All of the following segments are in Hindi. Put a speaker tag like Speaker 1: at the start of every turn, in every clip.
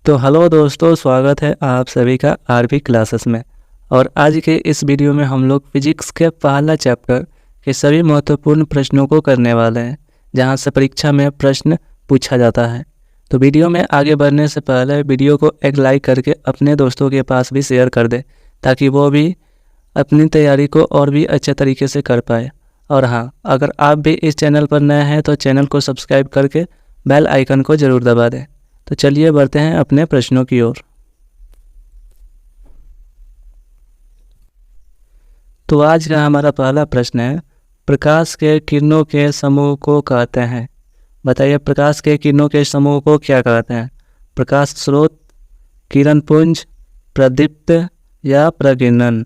Speaker 1: तो हेलो दोस्तों, स्वागत है आप सभी का आरबी क्लासेस में। और आज के इस वीडियो में हम लोग फिजिक्स के पहला चैप्टर के सभी महत्वपूर्ण प्रश्नों को करने वाले हैं, जहां से परीक्षा में प्रश्न पूछा जाता है। तो वीडियो में आगे बढ़ने से पहले वीडियो को एक लाइक करके अपने दोस्तों के पास भी शेयर कर दे, ताकि वो भी अपनी तैयारी को और भी अच्छे तरीके से कर पाए। और हाँ, अगर आप भी इस चैनल पर नए हैं तो चैनल को सब्सक्राइब करके बेल आइकन को ज़रूर दबा दें। तो चलिए बढ़ते हैं अपने प्रश्नों की ओर। तो आज का हमारा पहला प्रश्न है, प्रकाश के किरणों के समूह को कहते हैं। बताइए, प्रकाश के किरणों के समूह को क्या कहते हैं? प्रकाश स्रोत, किरण पुंज, प्रदीप्त या प्रकीर्णन?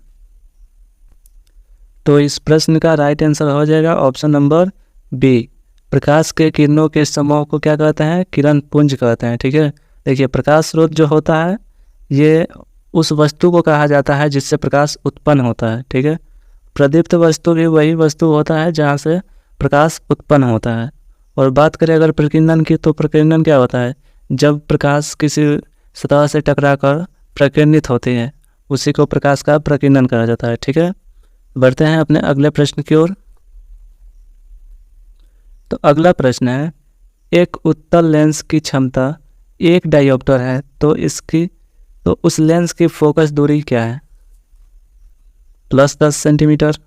Speaker 1: तो इस प्रश्न का राइट आंसर हो जाएगा ऑप्शन नंबर बी। प्रकाश के किरणों के समूह को क्या कहते हैं? किरण पुंज कहते हैं। ठीक है, देखिए, प्रकाश स्रोत जो होता है ये उस वस्तु को कहा जाता है जिससे प्रकाश उत्पन्न होता है। ठीक है, प्रदीप्त वस्तु भी वही वस्तु होता है जहाँ से प्रकाश उत्पन्न होता है। और बात करें अगर प्रकीर्णन की, तो प्रकीर्णन क्या होता है? जब प्रकाश किसी सतह से टकराकर प्रकीर्णित होती है, उसी को प्रकाश का प्रकीर्णन कहा जाता है। ठीक है, बढ़ते हैं अपने अगले प्रश्न की ओर। तो अगला प्रश्न है, एक उत्तल लेंस की क्षमता 1 डायोप्टर है, तो उस लेंस की फोकस दूरी क्या है? +10 सेंटीमीटर,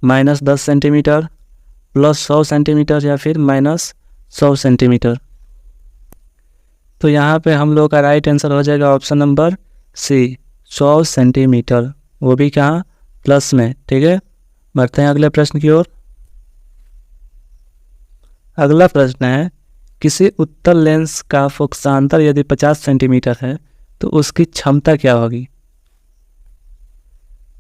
Speaker 1: -10 सेंटीमीटर, +100 सेंटीमीटर या फिर -100 सेंटीमीटर? तो यहाँ पे हम लोग का राइट आंसर हो जाएगा ऑप्शन नंबर सी, 100 सेंटीमीटर, वो भी कहाँ? प्लस में। ठीक है, बढ़ते हैं अगले प्रश्न की ओर। अगला प्रश्न है, किसी उत्तल लेंस का फोकसांतर यदि 50 सेंटीमीटर है तो उसकी क्षमता क्या होगी?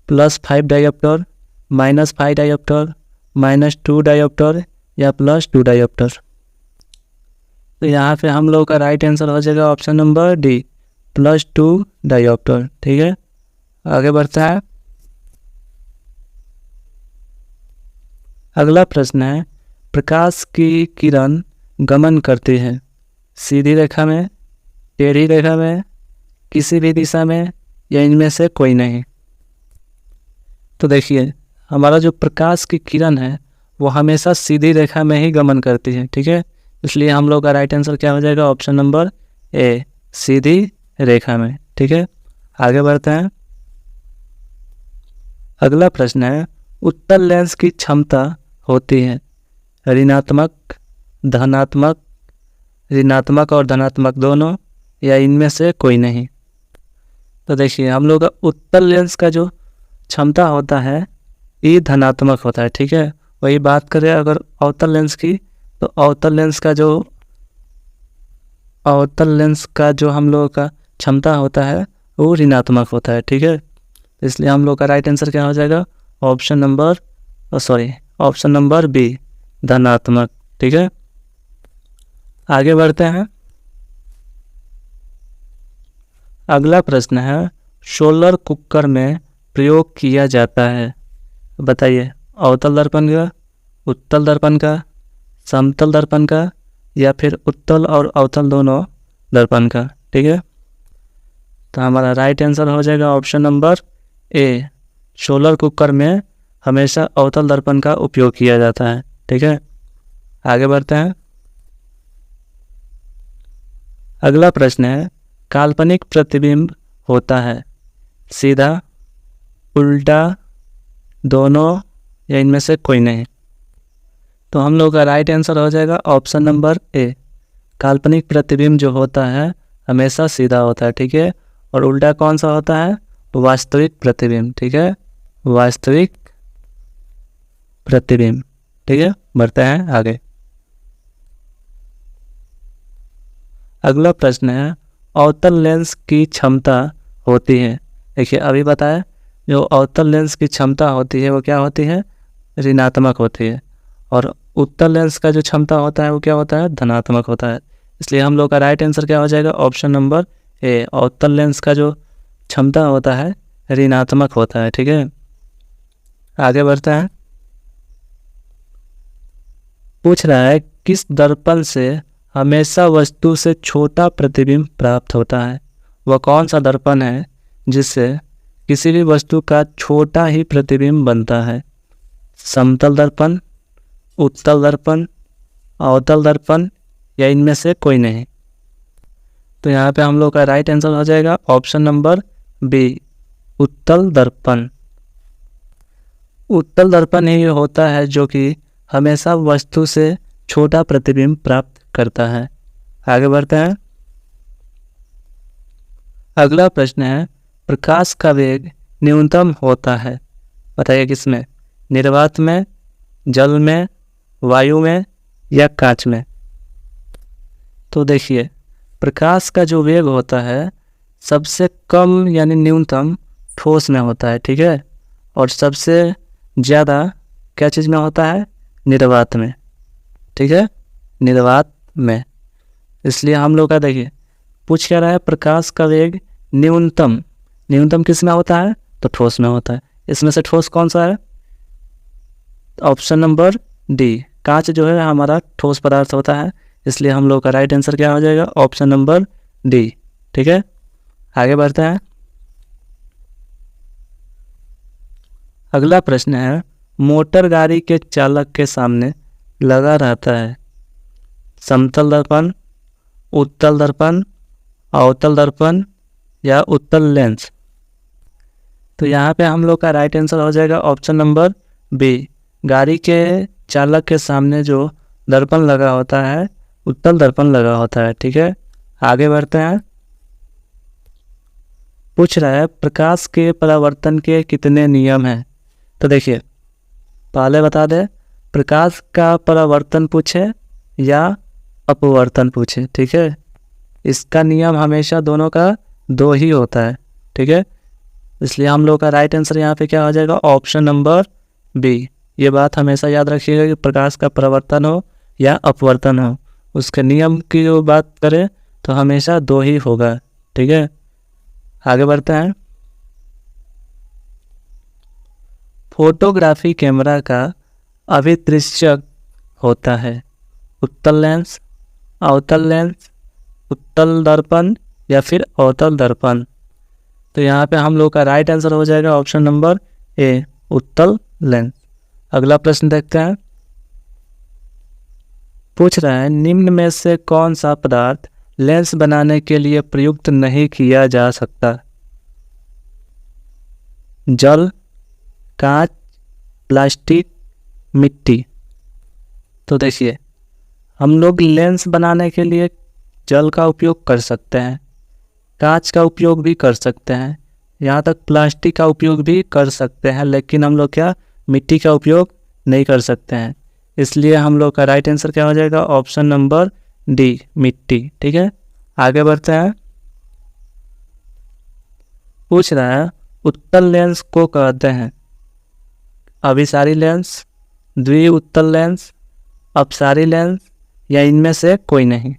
Speaker 1: +5 डायोप्टर, -5 डायोप्टर, -2 डायोप्टर या +2 डायोप्टर? तो यहाँ पे हम लोग का राइट आंसर हो जाएगा ऑप्शन नंबर डी, +2 डायोप्टर। ठीक है, आगे बढ़ता है। अगला प्रश्न है, प्रकाश की किरण गमन करती है सीधी रेखा में, टेढ़ी रेखा में, किसी भी दिशा में या इनमें से कोई नहीं? तो देखिए, हमारा जो प्रकाश की किरण है वो हमेशा सीधी रेखा में ही गमन करती है। ठीक है, इसलिए हम लोग का राइट आंसर क्या हो जाएगा? ऑप्शन नंबर ए, सीधी रेखा में। ठीक है, आगे बढ़ते हैं। अगला प्रश्न है, उत्तल लेंस की क्षमता होती है ऋणात्मक, धनात्मक, ऋणात्मक और धनात्मक दोनों, या इनमें से कोई नहीं? तो देखिए, हम लोग का उत्तल लेंस का जो क्षमता होता है ये धनात्मक होता है। ठीक है, वही बात करें अगर अवतल लेंस की, तो अवतल लेंस का जो हम लोगों का क्षमता होता है वो ऋणात्मक होता है। ठीक है, इसलिए हम लोग का राइट आंसर क्या हो जाएगा? ऑप्शन नंबर बी, धनात्मक। ठीक है, आगे बढ़ते हैं। अगला प्रश्न है, सोलर कुकर में प्रयोग किया जाता है। बताइए, अवतल दर्पण का, उत्तल दर्पण का, समतल दर्पण का या फिर उत्तल और अवतल दोनों दर्पण का? ठीक है, तो हमारा राइट आंसर हो जाएगा option number A, solar cooker में हमेशा अवतल दर्पण का उपयोग किया जाता है। ठीक है, आगे बढ़ते हैं। अगला प्रश्न है, काल्पनिक प्रतिबिंब होता है सीधा, उल्टा, दोनों या इनमें से कोई नहीं? तो हम लोग का राइट आंसर हो जाएगा ऑप्शन नंबर ए, काल्पनिक प्रतिबिंब जो होता है हमेशा सीधा होता है। ठीक है, और उल्टा कौन सा होता है? वास्तविक प्रतिबिंब। ठीक है, वास्तविक प्रतिबिंब। ठीक है, बढ़ते हैं आगे। अगला प्रश्न है, अवतल लेंस की क्षमता होती है। देखिए, अभी बताया जो अवतल लेंस की क्षमता होती है वो क्या होती है? ऋणात्मक होती है। और उत्तल लेंस का जो क्षमता होता है वो क्या होता है? धनात्मक होता है। इसलिए हम लोग का राइट आंसर क्या हो जाएगा? ऑप्शन नंबर ए, अवतल लेंस का जो क्षमता होता है ऋणात्मक होता है। ठीक है, आगे बढ़ता है। पूछ रहा है, किस दर्पण से हमेशा वस्तु से छोटा प्रतिबिंब प्राप्त होता है? वह कौन सा दर्पण है जिससे किसी भी वस्तु का छोटा ही प्रतिबिंब बनता है? समतल दर्पण, उत्तल दर्पण, अवतल दर्पण या इनमें से कोई नहीं? तो यहाँ पे हम लोग का राइट आंसर हो जाएगा ऑप्शन नंबर बी, उत्तल दर्पण। उत्तल दर्पण ही होता है जो कि हमेशा वस्तु से छोटा प्रतिबिंब प्राप्त करता है। आगे बढ़ते हैं। अगला प्रश्न है, प्रकाश का वेग न्यूनतम होता है, बताइए किसमें? निर्वात में, जल में, वायु में या कांच में? तो देखिए, प्रकाश का जो वेग होता है सबसे कम यानी न्यूनतम ठोस में होता है, ठीक है, और सबसे ज़्यादा क्या चीज़ में होता है? निर्वात में, ठीक है, निर्वात में। इसलिए हम लोग का देखिए पूछ क्या रहा है, प्रकाश का वेग न्यूनतम, न्यूनतम किस में होता है? तो ठोस में होता है। इसमें से ठोस कौन सा है? ऑप्शन नंबर डी, कांच जो है हमारा ठोस पदार्थ होता है, इसलिए हम लोग का राइट आंसर क्या हो जाएगा? ऑप्शन नंबर डी, ठीक है। आगे बढ़ते हैं। अगला प्रश्न है, मोटर गाड़ी के चालक के सामने लगा रहता है समतल दर्पण, उत्तल दर्पण, अवतल दर्पण या उत्तल लेंस? तो यहाँ पे हम लोग का राइट आंसर हो जाएगा ऑप्शन नंबर बी, गाड़ी के चालक के सामने जो दर्पण लगा होता है उत्तल दर्पण लगा होता है, ठीक है। आगे बढ़ते हैं। पूछ रहा है, प्रकाश के परावर्तन के कितने नियम हैं? तो देखिए पहले बता दे, प्रकाश का परावर्तन पूछे या अपवर्तन पूछे, ठीक है, इसका नियम हमेशा दोनों का दो ही होता है, ठीक है। इसलिए हम लोग का राइट आंसर यहाँ पे क्या हो जाएगा? Option number B. ये बात हमेशा याद रखिएगा कि प्रकाश का परावर्तन हो या अपवर्तन हो, उसके नियम की जो बात करें तो हमेशा दो ही होगा, ठीक है। आगे बढ़ते हैं। फोटोग्राफी कैमरा का अभिदृश्यक होता है उत्तल लेंस, अवतल लेंस, उत्तल दर्पण या फिर अवतल दर्पण? तो यहाँ पे हम लोग का राइट आंसर हो जाएगा ऑप्शन नंबर ए, उत्तल लेंस। अगला प्रश्न देखते हैं। पूछ रहा है, निम्न में से कौन सा पदार्थ लेंस बनाने के लिए प्रयुक्त नहीं किया जा सकता? जल, कांच, प्लास्टिक, मिट्टी? तो देखिए, हम लोग लेंस बनाने के लिए जल का उपयोग कर सकते हैं, कांच का उपयोग भी कर सकते हैं, यहाँ तक प्लास्टिक का उपयोग भी कर सकते हैं, लेकिन हम लोग क्या मिट्टी का उपयोग नहीं कर सकते हैं। इसलिए हम लोग का राइट आंसर क्या हो जाएगा? ऑप्शन नंबर डी, मिट्टी, ठीक है। आगे बढ़ते हैं। पूछ रहा है, उत्तल लेंस को कहते हैं अभिसारी लेंस, द्वि उत्तल लेंस, अपसारी लेंस या इनमें से कोई नहीं?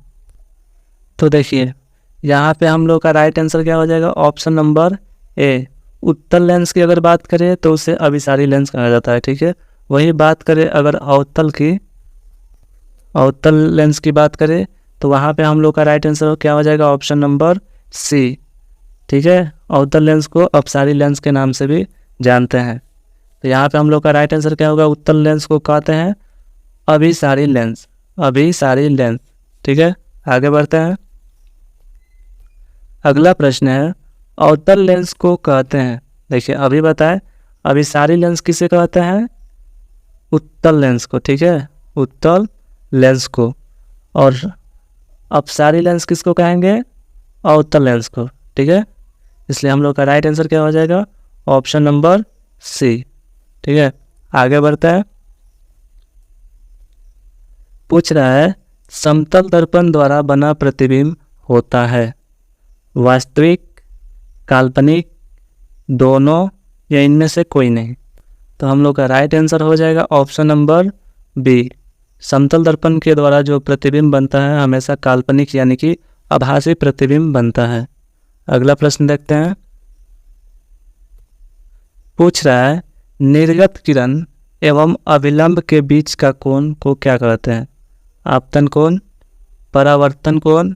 Speaker 1: तो देखिए यहाँ पे हम लोग का राइट आंसर क्या हो जाएगा? ऑप्शन नंबर ए, उत्तल लेंस की अगर बात करें तो उसे अभिसारी लेंस कहा जाता है, ठीक है। वही बात करें अगर अवतल लेंस की बात करें तो वहाँ पे हम लोग का राइट आंसर क्या हो जाएगा? ऑप्शन नंबर सी, ठीक है। अवतल लेंस को अपसारी लेंस के नाम से भी जानते हैं। तो यहाँ पे हम लोग का राइट आंसर क्या होगा? उत्तल लेंस को कहते हैं अभिसारी लेंस, अभिसारी लेंस, ठीक है। आगे बढ़ते हैं। अगला प्रश्न है, अवतल लेंस को कहते हैं, देखिए अभी बताए अभिसारी लेंस किसे कहते हैं? उत्तल लेंस को, ठीक है, उत्तल लेंस को। और अपसारी लेंस किसको कहेंगे? अवतल लेंस को, ठीक है। इसलिए हम लोग का राइट आंसर क्या हो जाएगा? ऑप्शन नंबर सी, ठीक है। आगे बढ़ता है। पूछ रहा है, समतल दर्पण द्वारा बना प्रतिबिंब होता है वास्तविक, काल्पनिक, दोनों या इनमें से कोई नहीं? तो हम लोग का राइट आंसर हो जाएगा ऑप्शन नंबर बी, समतल दर्पण के द्वारा जो प्रतिबिंब बनता है हमेशा काल्पनिक यानी कि आभासी प्रतिबिंब बनता है। अगला प्रश्न देखते हैं। पूछ रहा है, निर्गत किरण एवं अभिलंब के बीच का कोण को क्या कहते हैं? आपतन कोण, परावर्तन कोण,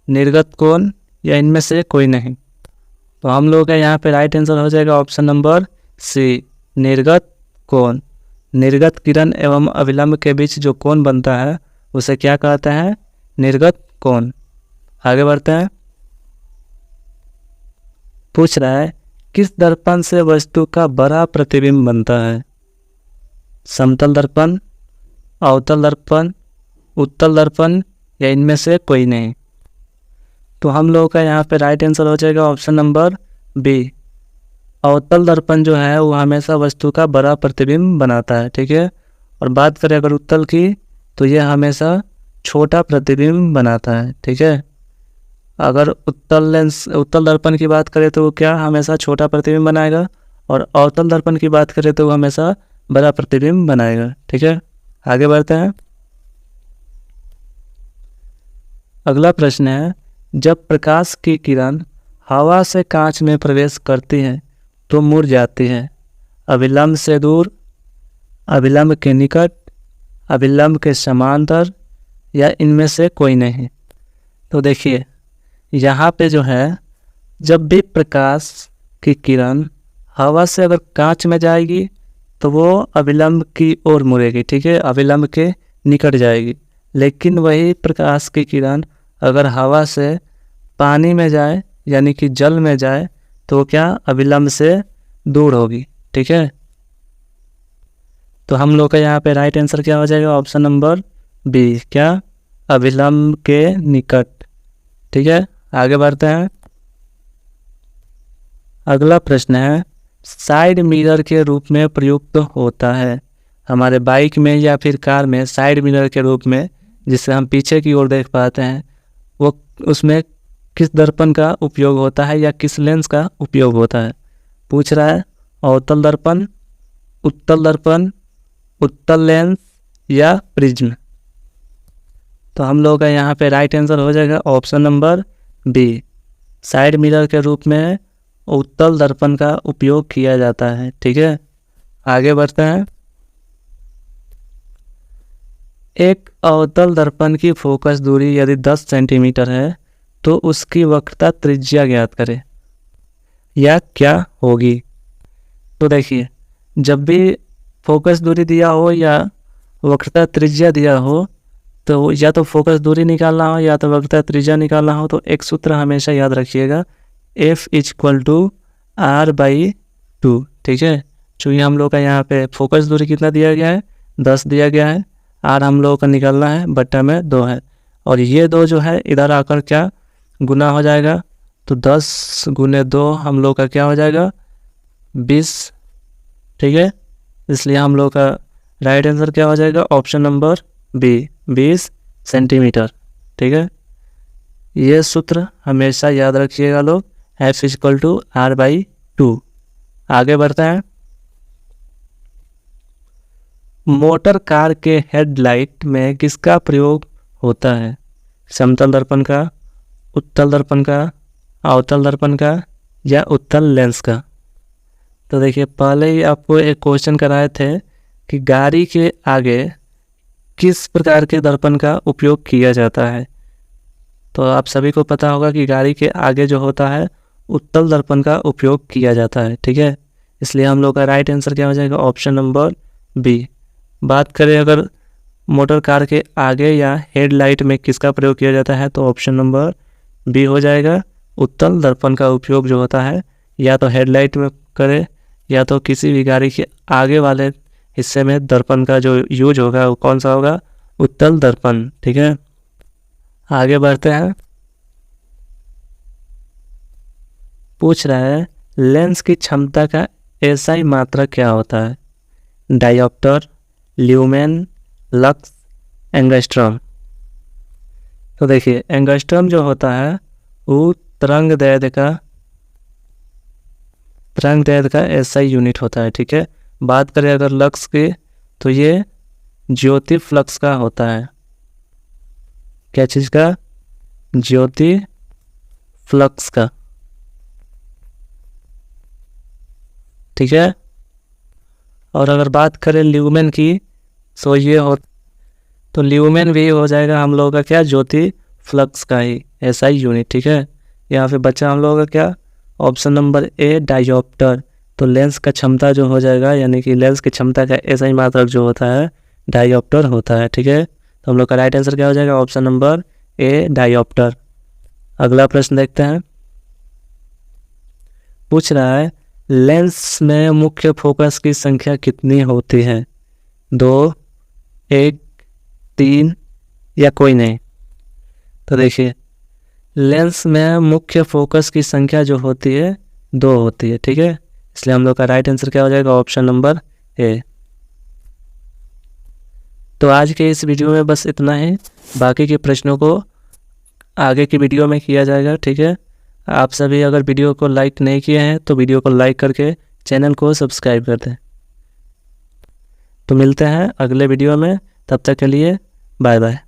Speaker 1: निर्गत कोण या इनमें से कोई नहीं। तो हम लोगों का यहाँ पे राइट आंसर हो जाएगा ऑप्शन नंबर सी, निर्गत कोण। निर्गत किरण एवं अभिलंब के बीच जो कोण बनता है उसे क्या कहते हैं? निर्गत कोण। आगे बढ़ते हैं। पूछ रहा है किस दर्पण से वस्तु का बड़ा प्रतिबिंब बनता है? समतल दर्पण, अवतल दर्पण, उत्तल दर्पण या इनमें से कोई नहीं। तो हम लोगों का यहाँ पे राइट आंसर हो जाएगा ऑप्शन नंबर बी, अवतल दर्पण जो है वो हमेशा वस्तु का बड़ा प्रतिबिंब बनाता है, ठीक है। और बात करें अगर उत्तल की तो ये हमेशा छोटा प्रतिबिंब बनाता है, ठीक है। अगर उत्तल दर्पण की बात करें तो वो क्या हमेशा छोटा प्रतिबिंब बनाएगा, और अवतल दर्पण की बात करें तो वो हमेशा बड़ा प्रतिबिंब बनाएगा, ठीक है। आगे बढ़ते हैं। अगला प्रश्न है, जब प्रकाश की किरण हवा से कांच में प्रवेश करती है तो मुड़ जाती है, अभिलंब से दूर, अभिलंब के निकट, अभिलंब के समांतर या इनमें से कोई नहीं। तो देखिए यहाँ पे जो है, जब भी प्रकाश की किरण हवा से अगर कांच में जाएगी तो वो अभिलंब की ओर मुड़ेगी, ठीक है, अभिलंब के निकट जाएगी। लेकिन वही प्रकाश की किरण अगर हवा से पानी में जाए यानी कि जल में जाए तो क्या अभिलंब से दूर होगी, ठीक है। तो हम लोग का यहाँ पे राइट आंसर क्या हो जाएगा? ऑप्शन नंबर बी, क्या? अभिलंब के निकट, ठीक है। आगे बढ़ते हैं। अगला प्रश्न है, साइड मिरर के रूप में प्रयुक्त होता है हमारे बाइक में या फिर कार में, साइड मिरर के रूप में जिससे हम पीछे की ओर देख पाते हैं, वो उसमें किस दर्पण का उपयोग होता है या किस लेंस का उपयोग होता है? पूछ रहा है अवतल दर्पण, उत्तल दर्पण, उत्तल लेंस या प्रिज्म। तो हम लोग का यहाँ पे राइट आंसर हो जाएगा option number B, side mirror के रूप में उत्तल दर्पण का उपयोग किया जाता है, ठीक है। आगे बढ़ते हैं। एक अवतल दर्पण की फोकस दूरी यदि 10 सेंटीमीटर है तो उसकी वक्रता त्रिज्या ज्ञात करें, या क्या होगी? तो देखिए जब भी फोकस दूरी दिया हो या वक्रता त्रिज्या दिया हो तो या तो फोकस दूरी निकालना हो या तो वक्रता त्रिज्या निकालना हो, तो एक सूत्र हमेशा याद रखिएगा, F=R/2, ठीक है। चूँकि हम लोग का यहाँ पे फोकस दूरी कितना दिया गया है? 10 दिया गया है, R हम लोगों का निकालना है, बट्टा में 2 है, और ये 2 जो है इधर आकर क्या गुना हो जाएगा, तो 10 × 2 हम लोग का क्या हो जाएगा? 20, ठीक है। इसलिए हम लोग का राइट आंसर क्या हो जाएगा? ऑप्शन नंबर बी, 20 सेंटीमीटर, ठीक है। ये सूत्र हमेशा याद रखिएगा लोग, F=R/2। आगे बढ़ते हैं। मोटर कार के हेडलाइट में किसका प्रयोग होता है? समतल दर्पण का, उत्तल दर्पण का, अवतल दर्पण का या उत्तल लेंस का? तो देखिए पहले ही आपको एक क्वेश्चन कराए थे कि गाड़ी के आगे किस प्रकार के दर्पण का उपयोग किया जाता है। तो आप सभी को पता होगा कि गाड़ी के आगे जो होता है उत्तल दर्पण का उपयोग किया जाता है, ठीक है। इसलिए हम लोग का राइट आंसर क्या हो जाएगा? Option number B. बात करें अगर मोटर कार के आगे या हेडलाइट में किसका प्रयोग किया जाता है तो ऑप्शन नंबर बी हो जाएगा, उत्तल दर्पण का उपयोग जो होता है या तो हेडलाइट में करे या तो किसी भी गाड़ी के आगे वाले हिस्से में दर्पण का जो यूज होगा वो कौन सा होगा? उत्तल दर्पण, ठीक है। आगे बढ़ते हैं। पूछ रहा है लेंस की क्षमता का एसआई मात्रक क्या होता है? Dioptre, lumen, lux, angstrom. तो देखिए एंगस्ट्रॉम जो होता है वो तरंगदैर्घ्य का एसआई यूनिट होता है, ठीक है। बात करें अगर लक्स की तो ये ज्योति फ्लक्स का होता है। क्या चीज़ का? ज्योति फ्लक्स का, ठीक है। और अगर बात करें ल्यूमेन की तो तो ल्यूमेन भी हो जाएगा हम लोगों का क्या? ज्योति फ्लक्स का ही एसआई यूनिट, ठीक है। यहाँ पे बचा हम लोगों का क्या, ऑप्शन नंबर ए डायोप्टर। तो लेंस का क्षमता जो हो जाएगा, यानी कि लेंस की क्षमता का ऐसा ही मात्रक जो होता है डायोप्टर होता है। ठीक है, तो हम लोग का राइट आंसर क्या हो जाएगा, ऑप्शन नंबर ए डायोप्टर। अगला प्रश्न देखते हैं। पूछ रहा है लेंस में मुख्य फोकस की संख्या कितनी होती है, 2, 1, 3 या कोई नहीं। तो देखिए लेंस में मुख्य फोकस की संख्या जो होती है 2 होती है। ठीक है, इसलिए हम लोग का राइट आंसर क्या हो जाएगा, ऑप्शन नंबर ए। तो आज के इस वीडियो में बस इतना ही, बाकी के प्रश्नों को आगे की वीडियो में किया जाएगा। ठीक है, आप सभी अगर वीडियो को लाइक नहीं किए हैं तो वीडियो को लाइक करके चैनल को सब्सक्राइब कर दें। तो मिलते हैं अगले वीडियो में, तब तक के लिए बाय बाय।